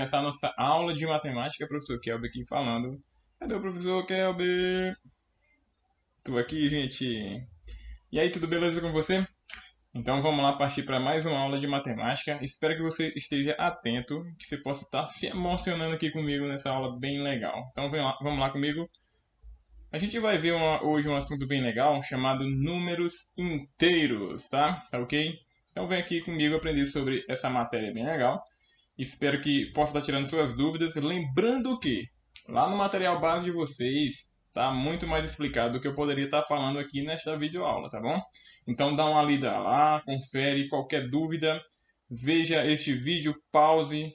começar a nossa aula de matemática. Professor Kelber aqui falando. Cadê o professor Kelber? Tô aqui, gente. E aí, tudo beleza com você? Então vamos lá partir para mais uma aula de matemática. Espero que você esteja atento, que você possa estar se emocionando aqui comigo nessa aula bem legal. Então vamos lá comigo. A gente vai ver hoje um assunto bem legal chamado números inteiros, tá? Tá ok? Então vem aqui comigo aprender sobre essa matéria bem legal. Espero que possa estar tirando suas dúvidas. Lembrando que lá no material base de vocês está muito mais explicado do que eu poderia estar falando aqui nesta videoaula, tá bom? Então dá uma lida lá, confere qualquer dúvida, veja este vídeo, pause,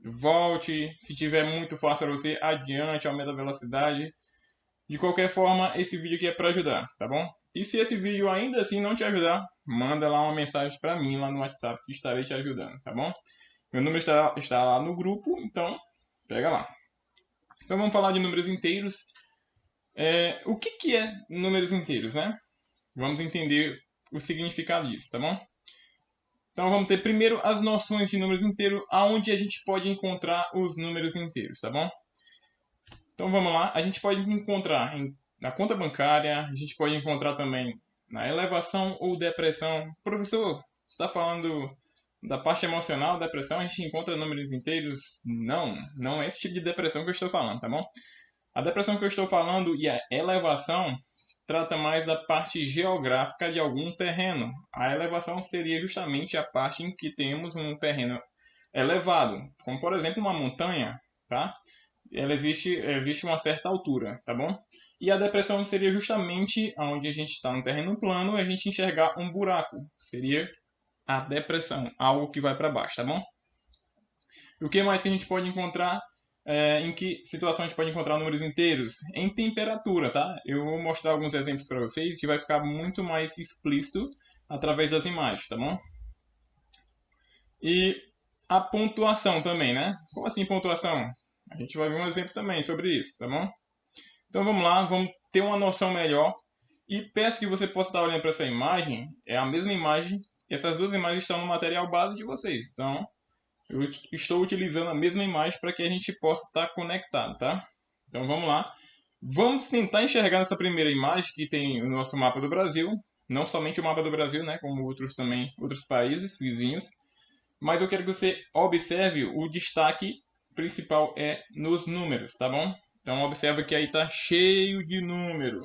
volte. Se tiver muito fácil para você, adiante, aumenta a velocidade. De qualquer forma, esse vídeo aqui é para ajudar, tá bom? E se esse vídeo ainda assim não te ajudar, manda lá uma mensagem para mim lá no WhatsApp que estarei te ajudando, tá bom? Meu número está lá no grupo, então pega lá. Então vamos falar de números inteiros. O que é números inteiros, né? Vamos entender o significado disso, tá bom? Então vamos ter primeiro as noções de números inteiros, aonde a gente pode encontrar os números inteiros, tá bom? Então vamos lá, a gente pode encontrar na conta bancária, a gente pode encontrar também na elevação ou depressão. Professor, você está falando da parte emocional, depressão, a gente encontra números inteiros? Não, não é esse tipo de depressão que eu estou falando, tá bom? A depressão que eu estou falando e a elevação trata mais da parte geográfica de algum terreno. A elevação seria justamente a parte em que temos um terreno elevado, como por exemplo uma montanha, tá? Ela existe uma certa altura, tá bom? E a depressão seria justamente onde a gente está no terreno plano e a gente enxergar um buraco. Seria a depressão, algo que vai para baixo, tá bom? E o que mais que a gente pode encontrar? Em que situação a gente pode encontrar números inteiros? Em temperatura, tá? Eu vou mostrar alguns exemplos para vocês que vai ficar muito mais explícito através das imagens, tá bom? E a pontuação também, né? Como assim pontuação? A gente vai ver um exemplo também sobre isso, tá bom? Então vamos lá, vamos ter uma noção melhor. E peço que você possa estar olhando para essa imagem, é a mesma imagem, e essas duas imagens estão no material base de vocês. Então, eu estou utilizando a mesma imagem para que a gente possa estar conectado, tá? Então vamos lá. Vamos tentar enxergar nessa primeira imagem que tem o nosso mapa do Brasil. Não somente o mapa do Brasil, né? Como outros países vizinhos. Mas eu quero que você observe o destaque principal é nos números, tá bom? Então observa que aí está cheio de número.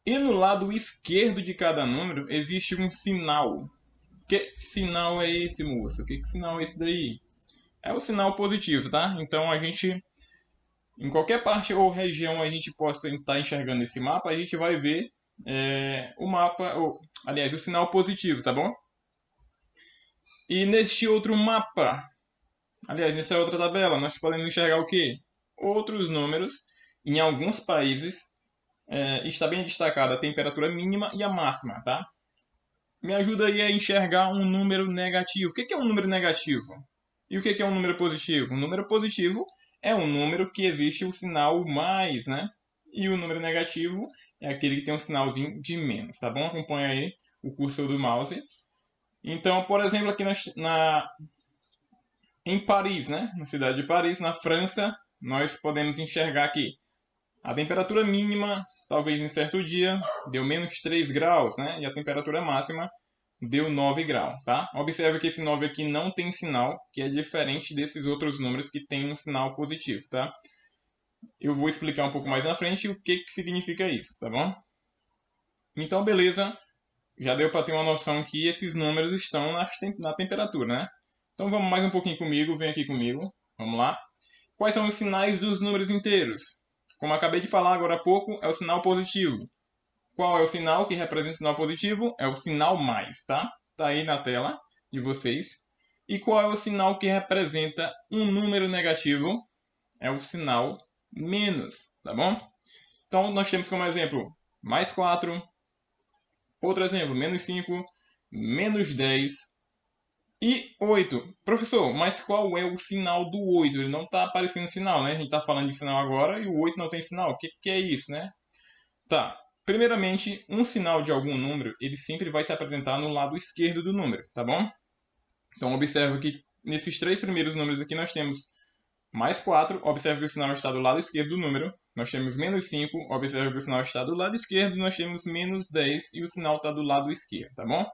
E no lado esquerdo de cada número existe um sinal. Que sinal é esse, moça? Que sinal é esse daí? É o sinal positivo, tá? Então a gente, em qualquer parte ou região a gente possa estar enxergando esse mapa, a gente vai ver o mapa, aliás, o sinal positivo, tá bom? E neste outro mapa, aliás, nessa outra tabela, nós podemos enxergar o quê? Outros números. Em alguns países está bem destacada a temperatura mínima e a máxima, tá? Me ajuda aí a enxergar um número negativo. O que é um número negativo? E o que é um número positivo? Um número positivo é um número que existe o sinal mais, né? E o número negativo é aquele que tem um sinalzinho de menos, tá bom? Acompanha aí o cursor do mouse. Então, por exemplo, aqui em Paris, né? Na cidade de Paris, na França, nós podemos enxergar aqui a temperatura mínima, talvez em certo dia, deu menos 3 graus, né? E a temperatura máxima deu 9 graus, tá? Observe que esse 9 aqui não tem sinal, que é diferente desses outros números que tem um sinal positivo, tá? Eu vou explicar um pouco mais na frente o que significa isso, tá bom? Então, beleza. Já deu para ter uma noção que esses números estão na temperatura, né? Então vamos mais um pouquinho comigo, vem aqui comigo. Vamos lá. Quais são os sinais dos números inteiros? Como acabei de falar agora há pouco, é o sinal positivo. Qual é o sinal que representa o sinal positivo? É o sinal mais, tá? Tá aí na tela de vocês. E qual é o sinal que representa um número negativo? É o sinal menos, tá bom? Então nós temos como exemplo mais 4, outro exemplo, menos 5, menos 10 e 8. Professor, mas qual é o sinal do 8? Ele não está aparecendo sinal, né? A gente está falando de sinal agora e o 8 não tem sinal. O que é isso, né? Tá. Primeiramente, um sinal de algum número, ele sempre vai se apresentar no lado esquerdo do número, tá bom? Então, observa que nesses três primeiros números aqui nós temos mais 4, observe que o sinal está do lado esquerdo do número. Nós temos menos 5, observe que o sinal está do lado esquerdo. Nós temos menos 10 e o sinal está do lado esquerdo, tá bom?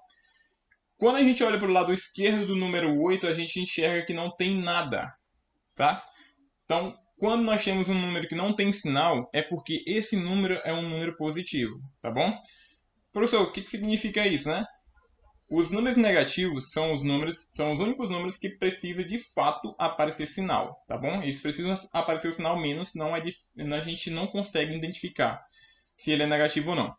Quando a gente olha para o lado esquerdo do número 8, a gente enxerga que não tem nada, tá? Então, quando nós temos um número que não tem sinal, é porque esse número é um número positivo, tá bom? Professor, o que significa isso, né? Os números negativos são os únicos números que precisa de fato aparecer sinal, tá bom? Eles precisam aparecer o sinal menos, senão a gente não consegue identificar se ele é negativo ou não.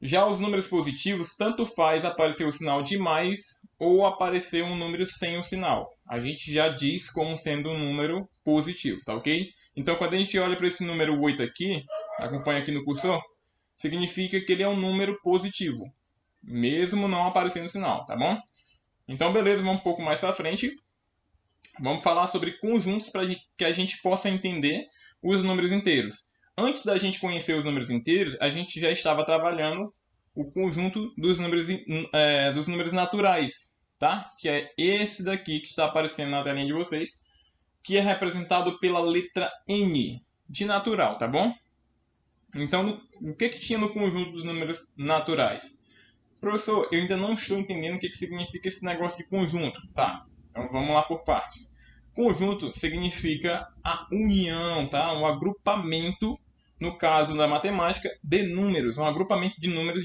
Já os números positivos, tanto faz aparecer o sinal de mais ou aparecer um número sem o sinal. A gente já diz como sendo um número positivo, tá ok? Então, quando a gente olha para esse número 8 aqui, acompanha aqui no cursor, significa que ele é um número positivo, mesmo não aparecendo sinal, tá bom? Então, beleza, vamos um pouco mais para frente. Vamos falar sobre conjuntos para que a gente possa entender os números inteiros. Antes da gente conhecer os números inteiros, a gente já estava trabalhando o conjunto dos números naturais, tá? Que é esse daqui que está aparecendo na telinha de vocês, que é representado pela letra N, de natural, tá bom? Então, o que tinha no conjunto dos números naturais? Professor, eu ainda não estou entendendo o que significa esse negócio de conjunto. Tá, então vamos lá por partes. Conjunto significa a união, tá? Um agrupamento, no caso da matemática, de números. Um agrupamento de números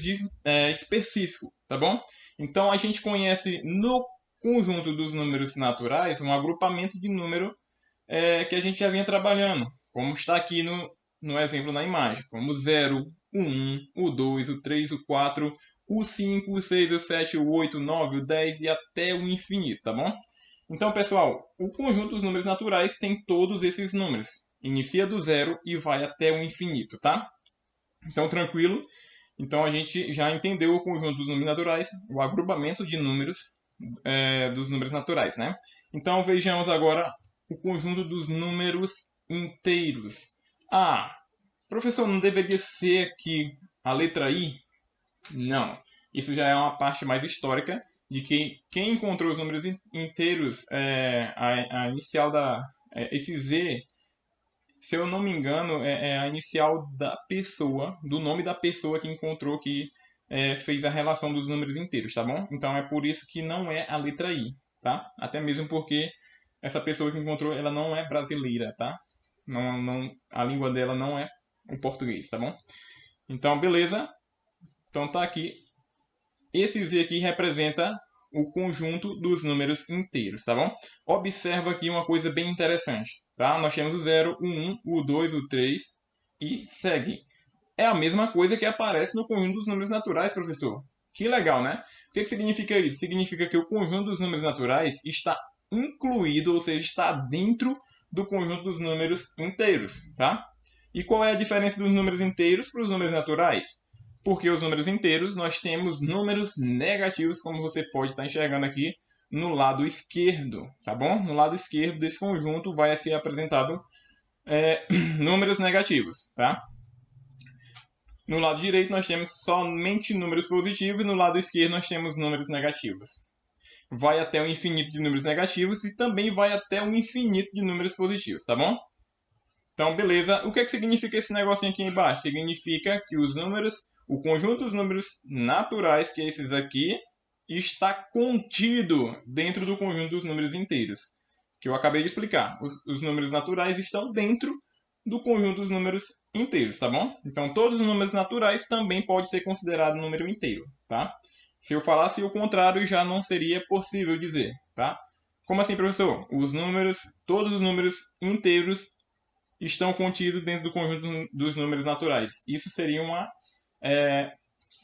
específico, tá bom? Então a gente conhece no conjunto dos números naturais um agrupamento de número que a gente já vinha trabalhando, como está aqui no exemplo na imagem, como 0, o 1, o 2, o 3, o 4, o 5, o 6, o 7, o 8, o 9, o 10 e até o infinito, tá bom? Então, pessoal, o conjunto dos números naturais tem todos esses números. Inicia do 0 e vai até o infinito, tá? Então, tranquilo. Então, a gente já entendeu o conjunto dos números naturais, o agrupamento de números dos números naturais, né? Então, vejamos agora o conjunto dos números inteiros. Ah, professor, não deveria ser aqui a letra I? Não. Isso já é uma parte mais histórica de que quem encontrou os números inteiros, a inicial esse Z, se eu não me engano, é a inicial da pessoa, do nome da pessoa que encontrou, que fez a relação dos números inteiros, tá bom? Então é por isso que não é a letra I, tá? Até mesmo porque essa pessoa que encontrou, ela não é brasileira, tá? A língua dela não é o português, tá bom? Então, beleza. Então tá aqui. Esse Z aqui representa o conjunto dos números inteiros, tá bom? Observa aqui uma coisa bem interessante, tá? Nós temos o 0, o 1, o 2, o 3 e segue. É a mesma coisa que aparece no conjunto dos números naturais, professor. Que legal, né? O que significa isso? Significa que o conjunto dos números naturais está incluído, ou seja, está dentro do conjunto dos números inteiros, tá? E qual é a diferença dos números inteiros para os números naturais? Porque os números inteiros, nós temos números negativos, como você pode estar enxergando aqui no lado esquerdo, tá bom? No lado esquerdo desse conjunto vai ser apresentado números negativos, tá? No lado direito nós temos somente números positivos e no lado esquerdo nós temos números negativos. Vai até o infinito de números negativos e também vai até o infinito de números positivos, tá bom? Então, beleza. O que significa esse negocinho aqui embaixo? Significa que o conjunto dos números naturais, que é esses aqui, está contido dentro do conjunto dos números inteiros, que eu acabei de explicar. Os números naturais estão dentro do conjunto dos números inteiros, tá bom? Então, todos os números naturais também podem ser considerados número inteiro, tá? Se eu falasse o contrário, já não seria possível dizer, tá? Como assim, professor? Todos os números inteiros estão contidos dentro do conjunto dos números naturais. Isso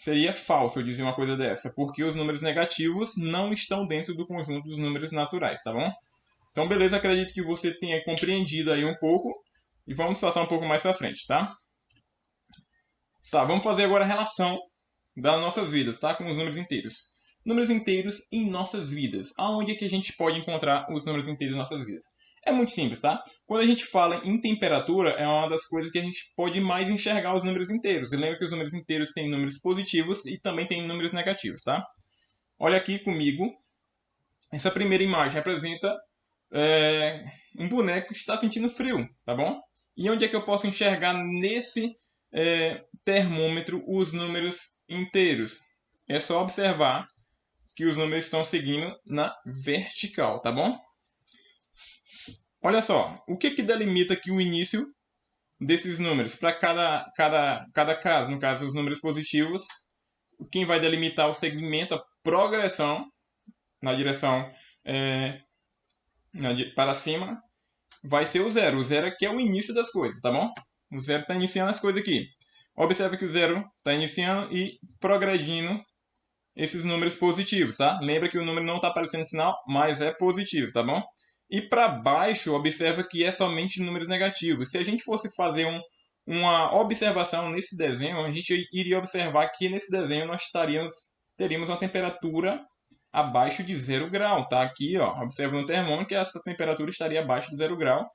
seria falso eu dizer uma coisa dessa, porque os números negativos não estão dentro do conjunto dos números naturais, tá bom? Então, beleza, acredito que você tenha compreendido aí um pouco e vamos passar um pouco mais para frente, tá? Tá, vamos fazer agora a relação das nossas vidas, tá? Com os números inteiros. Números inteiros em nossas vidas. Aonde é que a gente pode encontrar os números inteiros em nossas vidas? É muito simples, tá? Quando a gente fala em temperatura, é uma das coisas que a gente pode mais enxergar os números inteiros. E lembra que os números inteiros têm números positivos e também têm números negativos, tá? Olha aqui comigo. Essa primeira imagem representa um boneco está sentindo frio, tá bom? E onde é que eu posso enxergar nesse termômetro os números inteiros? É só observar que os números estão seguindo na vertical, tá bom? Olha só, o que delimita aqui o início desses números? Para cada caso, no caso, os números positivos, quem vai delimitar o segmento, a progressão na direção para cima, vai ser o zero. O zero aqui é o início das coisas, tá bom? O zero está iniciando as coisas aqui. Observe que o zero está iniciando e progredindo esses números positivos, tá? Lembra que o número não está aparecendo sinal, mas é positivo, tá bom? E para baixo, observa que é somente números negativos. Se a gente fosse fazer uma observação nesse desenho, a gente iria observar que nesse desenho nós teríamos uma temperatura abaixo de 0 grau, tá? Aqui, ó, observa no termômetro que essa temperatura estaria abaixo de 0 grau,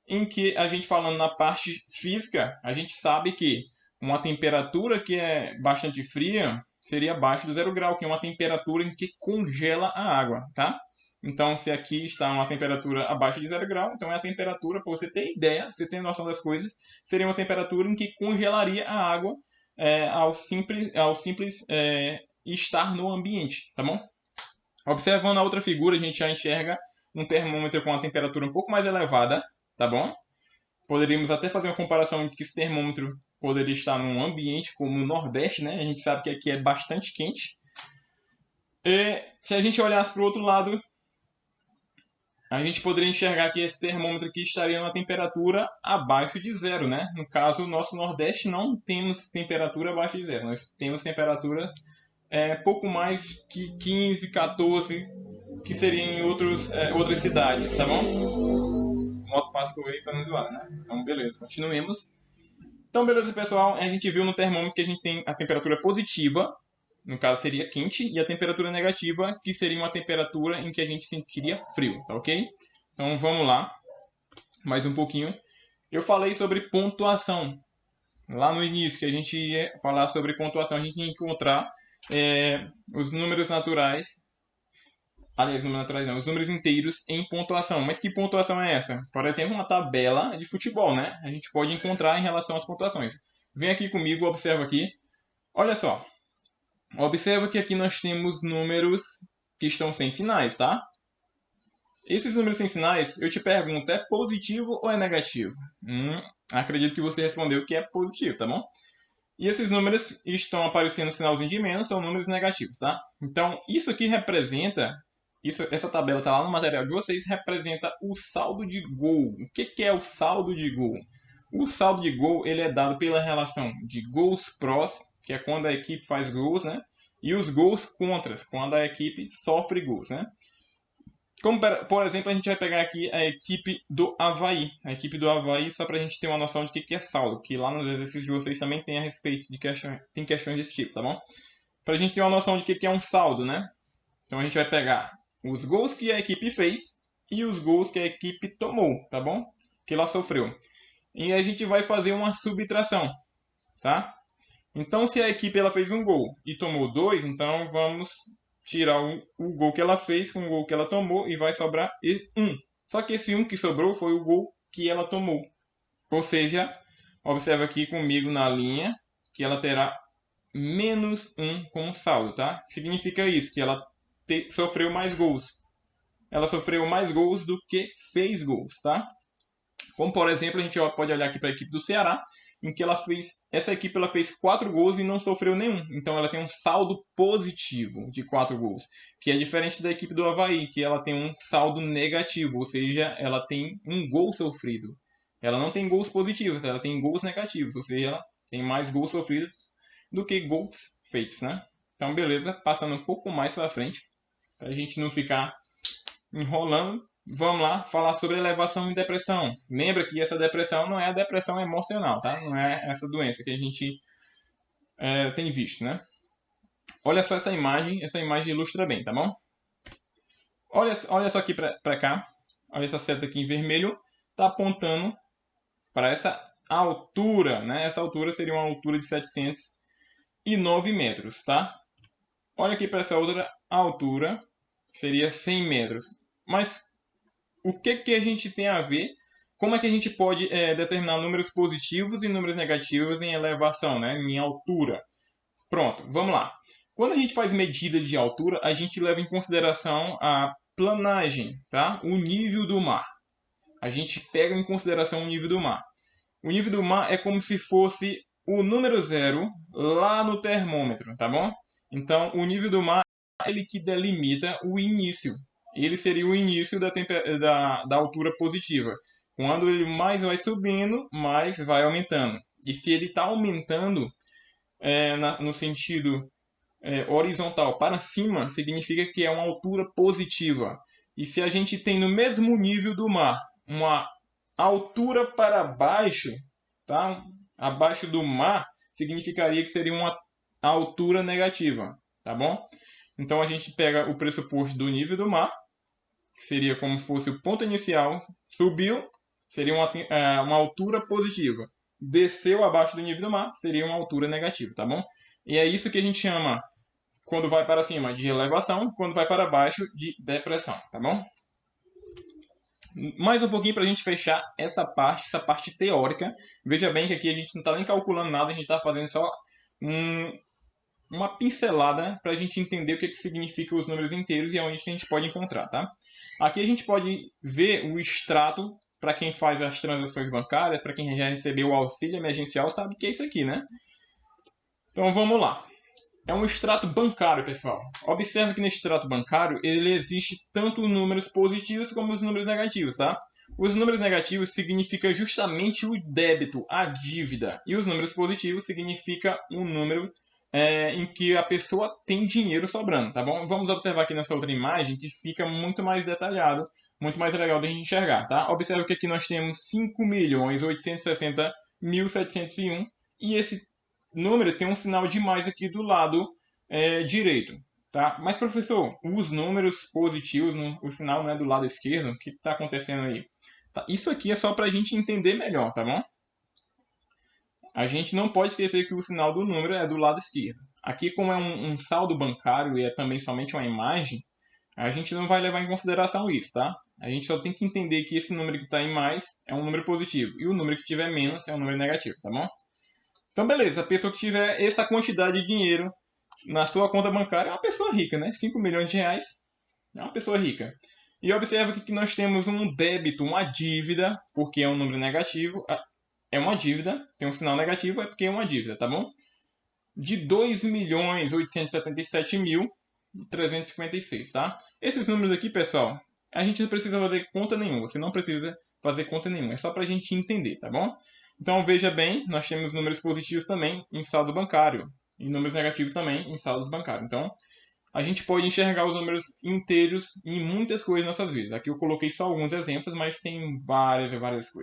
em que a gente falando na parte física, a gente sabe que uma temperatura que é bastante fria seria abaixo de 0 grau, que é uma temperatura em que congela a água, tá? Então, se aqui está uma temperatura abaixo de 0 grau, então é a temperatura, para você ter ideia, você ter noção das coisas, seria uma temperatura em que congelaria a água ao simples estar no ambiente, tá bom? Observando a outra figura, a gente já enxerga um termômetro com uma temperatura um pouco mais elevada, tá bom? Poderíamos até fazer uma comparação entre que esse termômetro poderia estar num ambiente como o Nordeste, né? A gente sabe que aqui é bastante quente. E se a gente olhasse para o outro lado, a gente poderia enxergar que esse termômetro aqui estaria numa temperatura abaixo de zero, né? No caso, o nosso Nordeste não temos temperatura abaixo de zero. Nós temos temperatura pouco mais que 15, 14, que seria em outras cidades, tá bom? O moto passou aí falando zoado, né? Então, beleza, continuemos. Então, beleza, pessoal. A gente viu no termômetro que a gente tem a temperatura positiva, no caso seria quente, e a temperatura negativa, que seria uma temperatura em que a gente sentiria frio, tá ok? Então, vamos lá. Mais um pouquinho. Eu falei sobre pontuação. Lá no início, que a gente ia falar sobre pontuação, a gente ia encontrar os números naturais. Aliás, números naturais não, os números inteiros em pontuação. Mas que pontuação é essa? Por exemplo, uma tabela de futebol, né? A gente pode encontrar em relação às pontuações. Vem aqui comigo, observa aqui. Olha só. Observa que aqui nós temos números que estão sem sinais, tá? Esses números sem sinais, eu te pergunto, é positivo ou é negativo? Acredito que você respondeu que é positivo, tá bom? E esses números estão aparecendo sinalzinho de menos, são números negativos, tá? Então, isso aqui representa, essa tabela está lá no material de vocês, representa o saldo de gol. O que é o saldo de gol? O saldo de gol ele é dado pela relação de gols prós, que é quando a equipe faz gols, né? E os gols contras, quando a equipe sofre gols, né? Como, por exemplo, a gente vai pegar aqui a equipe do Avaí. A equipe do Avaí, só para a gente ter uma noção de que é saldo, que lá nos exercícios de vocês também tem a respeito de tem questões desse tipo, tá bom? Para a gente ter uma noção de que é um saldo, né? Então a gente vai pegar os gols que a equipe fez e os gols que a equipe tomou, tá bom? Que ela sofreu. E a gente vai fazer uma subtração, tá? Então se a equipe ela fez um gol e tomou dois, então vamos tirar o gol que ela fez com o gol que ela tomou e vai sobrar um. Só que esse um que sobrou foi o gol que ela tomou. Ou seja, observa aqui comigo na linha que ela terá menos um como saldo, tá? Significa isso, que ela sofreu mais gols. Ela sofreu mais gols do que fez gols, tá? Como, por exemplo, a gente pode olhar aqui para a equipe do Ceará, em que essa equipe ela fez 4 gols e não sofreu nenhum. Então ela tem um saldo positivo de 4 gols, que é diferente da equipe do Avaí, que ela tem um saldo negativo, ou seja, ela tem um gol sofrido. Ela não tem gols positivos, ela tem gols negativos, ou seja, ela tem mais gols sofridos do que gols feitos, né? Então, beleza, passando um pouco mais para frente, para a gente não ficar enrolando. Vamos lá falar sobre elevação e depressão. Lembra que essa depressão não é a depressão emocional, tá? Não é essa doença que a gente tem visto, né? Olha só essa imagem ilustra bem, tá bom? Olha só aqui pra cá. Olha essa seta aqui em vermelho. Tá apontando para essa altura, né? Essa altura seria uma altura de 709 metros, tá? Olha aqui para essa outra altura, seria 100 metros. Mas o que a gente tem a ver, como é que a gente pode determinar números positivos e números negativos em elevação, né, em altura. Pronto, vamos lá. Quando a gente faz medida de altura, a gente leva em consideração a planagem, tá? O nível do mar. A gente pega em consideração o nível do mar. O nível do mar é como se fosse o número zero lá no termômetro, tá bom? Então, o nível do mar é ele que delimita o início. Ele seria o início da altura positiva. Quando ele mais vai subindo, mais vai aumentando. E se ele está aumentando no sentido horizontal para cima, significa que é uma altura positiva. E se a gente tem no mesmo nível do mar uma altura para baixo, tá? Abaixo do mar, significaria que seria uma altura negativa, tá bom? Então a gente pega o pressuposto do nível do mar, que seria como se fosse o ponto inicial, subiu, seria uma altura positiva. Desceu abaixo do nível do mar, seria uma altura negativa, tá bom? E é isso que a gente chama, quando vai para cima, de elevação, quando vai para baixo, de depressão, tá bom? Mais um pouquinho para a gente fechar essa parte teórica. Veja bem que aqui a gente não está nem calculando nada, a gente está fazendo só uma pincelada para a gente entender o que significa os números inteiros e aonde que a gente pode encontrar, tá? Aqui a gente pode ver o extrato para quem faz as transações bancárias, para quem já recebeu o auxílio emergencial, sabe que é isso aqui, né? Então vamos lá. É um extrato bancário, pessoal. Observe que nesse extrato bancário ele existe tanto os números positivos como os números negativos, tá? Os números negativos significa justamente o débito, a dívida. E os números positivos significa um número em que a pessoa tem dinheiro sobrando, tá bom? Vamos observar aqui nessa outra imagem que fica muito mais detalhado, muito mais legal de a gente enxergar, tá? Observe que aqui nós temos 5.860.701 e esse número tem um sinal de mais aqui do lado direito, tá? Mas, professor, os números positivos, o sinal não é do lado esquerdo? O que está acontecendo aí? Tá, isso aqui é só para a gente entender melhor, tá bom? A gente não pode esquecer que o sinal do número é do lado esquerdo. Aqui, como é um saldo bancário e é também somente uma imagem, a gente não vai levar em consideração isso, tá? A gente só tem que entender que esse número que está em mais é um número positivo e o número que tiver menos é um número negativo, tá bom? Então, beleza, a pessoa que tiver essa quantidade de dinheiro na sua conta bancária é uma pessoa rica, né? 5 milhões de reais é uma pessoa rica. E observa que nós temos um débito, uma dívida, porque é um número negativo, é uma dívida, tem um sinal negativo, é porque é uma dívida, tá bom? De 2.877.356, tá? Esses números aqui, pessoal, a gente não precisa fazer conta nenhuma, você não precisa fazer conta nenhuma, é só pra gente entender, tá bom? Então veja bem, nós temos números positivos também em saldo bancário e números negativos também em saldos bancários. Então a gente pode enxergar os números inteiros em muitas coisas nas nossas vidas. Aqui eu coloquei só alguns exemplos, mas tem várias e várias coisas.